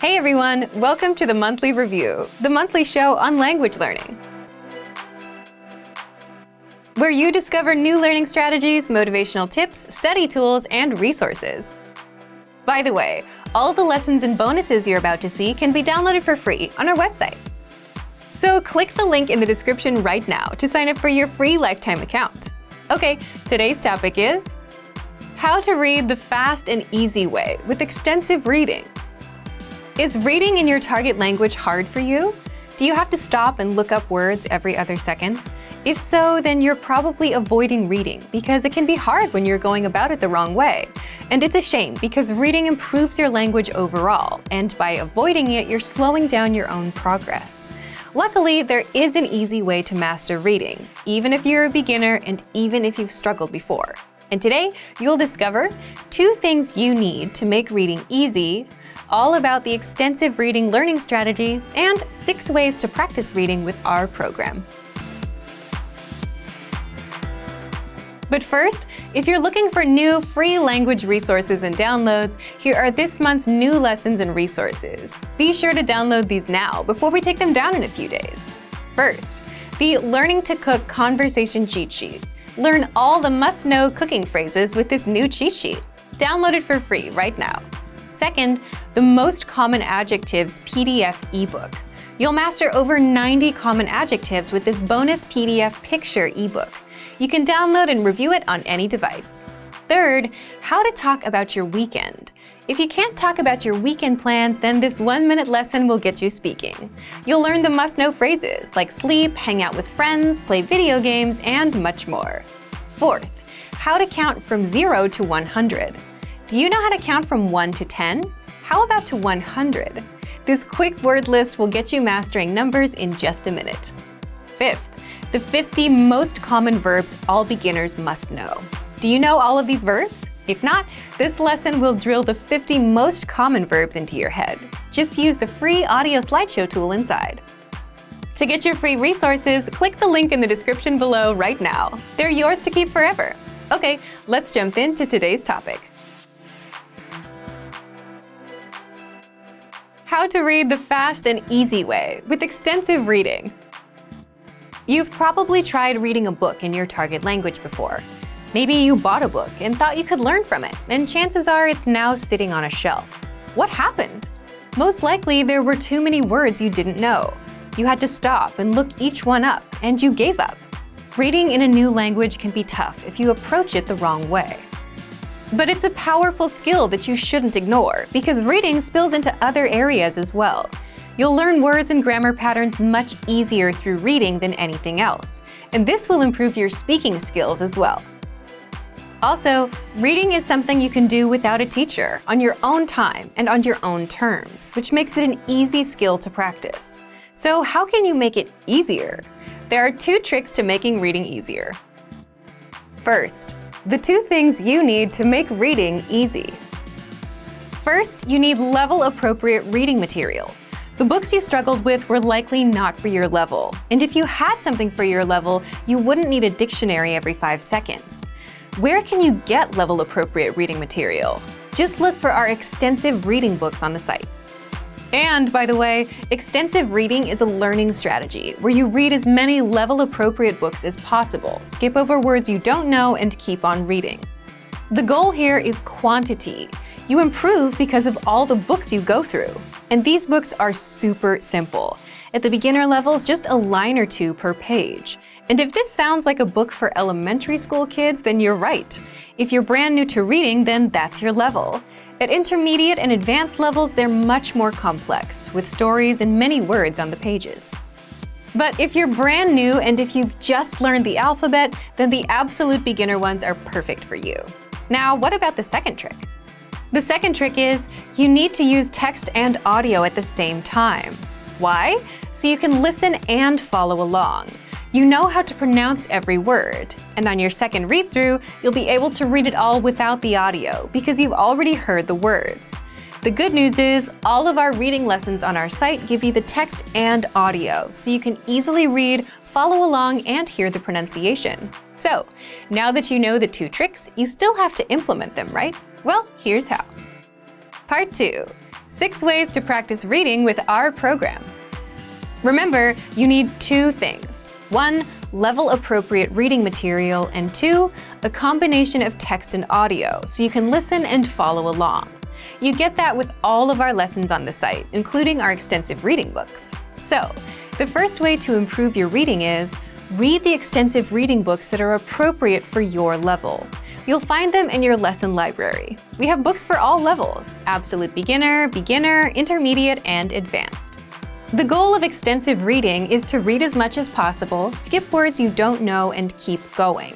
Hey everyone, welcome to the Monthly Review, the monthly show on language learning, where you discover new learning strategies, motivational tips, study tools, and resources. By the way, all the lessons and bonuses you're about to see can be downloaded for free on our website. So click the link in the description right now to sign up for your free lifetime account. Okay, today's topic is how to read the fast and easy way with extensive reading. Is reading in your target language hard for you? Do you have to stop and look up words every other second? If so, then you're probably avoiding reading because it can be hard when you're going about it the wrong way. And it's a shame because reading improves your language overall, and by avoiding it, you're slowing down your own progress. Luckily, there is an easy way to master reading, even if you're a beginner and even if you've struggled before. And today, you'll discover 2 things you need to make reading easy, all about the extensive reading learning strategy, and 6 ways to practice reading with our program. But first, if you're looking for new free language resources and downloads, here are this month's new lessons and resources. Be sure to download these now before we take them down in a few days. First, the Learning to Cook Conversation Cheat Sheet. Learn all the must-know cooking phrases with this new cheat sheet. Download it for free right now. Second, the Most Common Adjectives PDF ebook. You'll master over 90 common adjectives with this bonus PDF picture ebook. You can download and review it on any device. Third, how to talk about your weekend. If you can't talk about your weekend plans, then this 1-minute lesson will get you speaking. You'll learn the must-know phrases like sleep, hang out with friends, play video games, and much more. Fourth, how to count from 0 to 100. Do you know how to count from 1 to 10? How about to 100? This quick word list will get you mastering numbers in just a minute. Fifth, the 50 most common verbs all beginners must know. Do you know all of these verbs? If not, this lesson will drill the 50 most common verbs into your head. Just use the free audio slideshow tool inside. To get your free resources, click the link in the description below right now. They're yours to keep forever. Okay, let's jump into today's topic. How to read the fast and easy way with extensive reading. You've probably tried reading a book in your target language before. Maybe you bought a book and thought you could learn from it, and chances are it's now sitting on a shelf. What happened? Most likely there were too many words you didn't know. You had to stop and look each one up, and you gave up. Reading in a new language can be tough if you approach it the wrong way. But it's a powerful skill that you shouldn't ignore, because reading spills into other areas as well. You'll learn words and grammar patterns much easier through reading than anything else, and this will improve your speaking skills as well. Also, reading is something you can do without a teacher, on your own time and on your own terms, which makes it an easy skill to practice. So how can you make it easier? There are 2 tricks to making reading easier. First, the 2 things you need to make reading easy. First, you need level-appropriate reading material. The books you struggled with were likely not for your level, and if you had something for your level, you wouldn't need a dictionary every 5 seconds. Where can you get level-appropriate reading material? Just look for our extensive reading books on the site. And, by the way, extensive reading is a learning strategy where you read as many level-appropriate books as possible, skip over words you don't know, and keep on reading. The goal here is quantity. You improve because of all the books you go through. And these books are super simple. At the beginner levels, just a line or 2 per page. And if this sounds like a book for elementary school kids, then you're right. If you're brand new to reading, then that's your level. At intermediate and advanced levels, they're much more complex, with stories and many words on the pages. But if you're brand new and if you've just learned the alphabet, then the absolute beginner ones are perfect for you. Now, what about the second trick? The second trick is you need to use text and audio at the same time. Why? So you can listen and follow along. You know how to pronounce every word, and on your second read-through, you'll be able to read it all without the audio because you've already heard the words. The good news is all of our reading lessons on our site give you the text and audio, so you can easily read, follow along, and hear the pronunciation. So, now that you know the 2 tricks, you still have to implement them, right? Well, here's how. Part 2. 6 ways to practice reading with our program. Remember, you need 2 things. 1, level-appropriate reading material, and 2, a combination of text and audio so you can listen and follow along. You get that with all of our lessons on the site, including our extensive reading books. So, the first way to improve your reading is read the extensive reading books that are appropriate for your level. You'll find them in your lesson library. We have books for all levels: Absolute Beginner, Beginner, Intermediate, and Advanced. The goal of extensive reading is to read as much as possible, skip words you don't know, and keep going.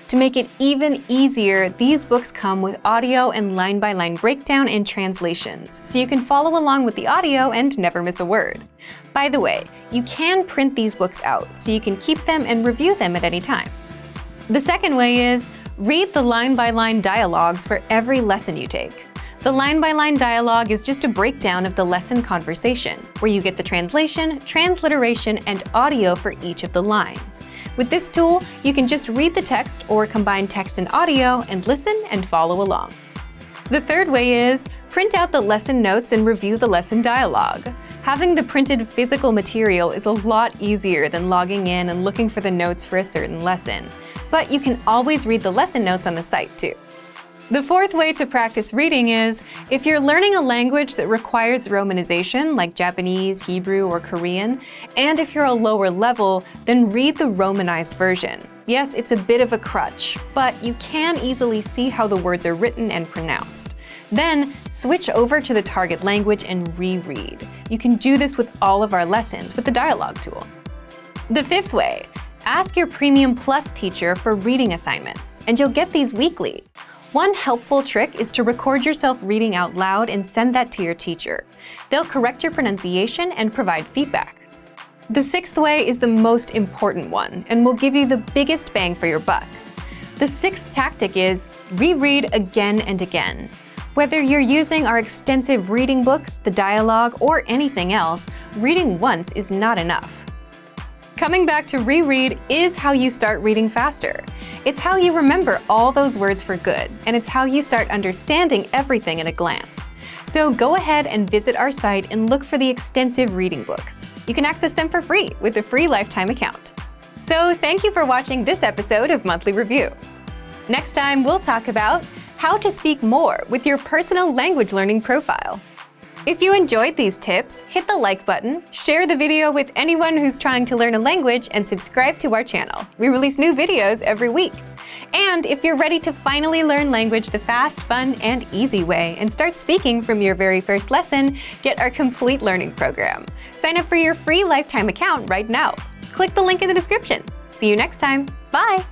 To make it even easier, these books come with audio and line-by-line breakdown and translations, so you can follow along with the audio and never miss a word. By the way, you can print these books out, so you can keep them and review them at any time. The second way is read the line-by-line dialogues for every lesson you take. The line-by-line dialogue is just a breakdown of the lesson conversation, where you get the translation, transliteration, and audio for each of the lines. With this tool, you can just read the text or combine text and audio and listen and follow along. The third way is print out the lesson notes and review the lesson dialogue. Having the printed physical material is a lot easier than logging in and looking for the notes for a certain lesson. But you can always read the lesson notes on the site too. The fourth way to practice reading is, if you're learning a language that requires romanization, like Japanese, Hebrew, or Korean, and if you're a lower level, then read the romanized version. Yes, it's a bit of a crutch, but you can easily see how the words are written and pronounced. Then, switch over to the target language and reread. You can do this with all of our lessons with the dialogue tool. The fifth way, ask your Premium Plus teacher for reading assignments, and you'll get these weekly. One helpful trick is to record yourself reading out loud and send that to your teacher. They'll correct your pronunciation and provide feedback. The sixth way is the most important one and will give you the biggest bang for your buck. The sixth tactic is reread again and again. Whether you're using our extensive reading books, the dialogue, or anything else, reading once is not enough. Coming back to reread is how you start reading faster. It's how you remember all those words for good, and it's how you start understanding everything at a glance. So go ahead and visit our site and look for the extensive reading books. You can access them for free with a free lifetime account. So thank you for watching this episode of Monthly Review. Next time, we'll talk about how to speak more with your personal language learning profile. If you enjoyed these tips, hit the like button, share the video with anyone who's trying to learn a language, and subscribe to our channel. We release new videos every week. And if you're ready to finally learn language the fast, fun, and easy way and start speaking from your very first lesson, get our complete learning program. Sign up for your free lifetime account right now. Click the link in the description. See you next time. Bye!